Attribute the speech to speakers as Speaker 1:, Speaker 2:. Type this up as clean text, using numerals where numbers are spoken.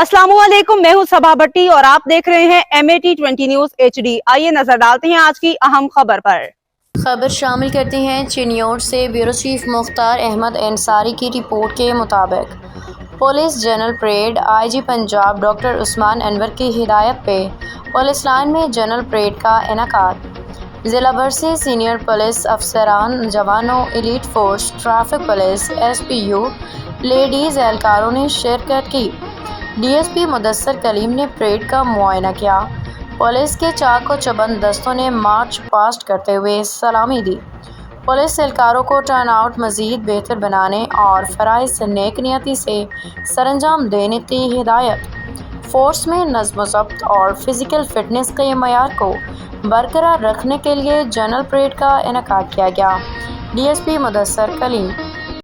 Speaker 1: अस्सलामुअलैकुम, मैं हूं सबा भट्टी और आप देख रहे हैं MAT20 न्यूज HD। आइए नजर डालते हैं आज की अहम खबर पर।
Speaker 2: खबर शामिल करते हैं चिन्योट से ब्यूरो चीफ मुख्तार अहमद अंसारी की रिपोर्ट के मुताबिक police general parade IG Punjab doctor Usman Anwar की हिदायत पे पुलिस लाइन में जनरल परेड का इनेकाद। ज़िला भर से सीनियर पुलिस अफसरान, जवानों, elite force, traffic police, SPU, ladies एहलकारों ने शिरकत की। DSP मुदस्सर कलीम ने परेड का मुआयना किया। पुलिस के चाको चबंद दस्तों ने मार्च पास्ट करते हुए सलामी दी। पुलिस एहलकारों को टर्न आउट मज़ीद बेहतर बनाने और फ़राइज़ नेक नियति से सरअंजाम देने की हिदायत। फोर्स में नज़्म व ज़ब्त और फ़िज़िकल फ़िटनेस के मयार को बरकरार रखने के लिए जनरल परेड का इनेकाद किया गया। DSP मुदस्सर कलीम।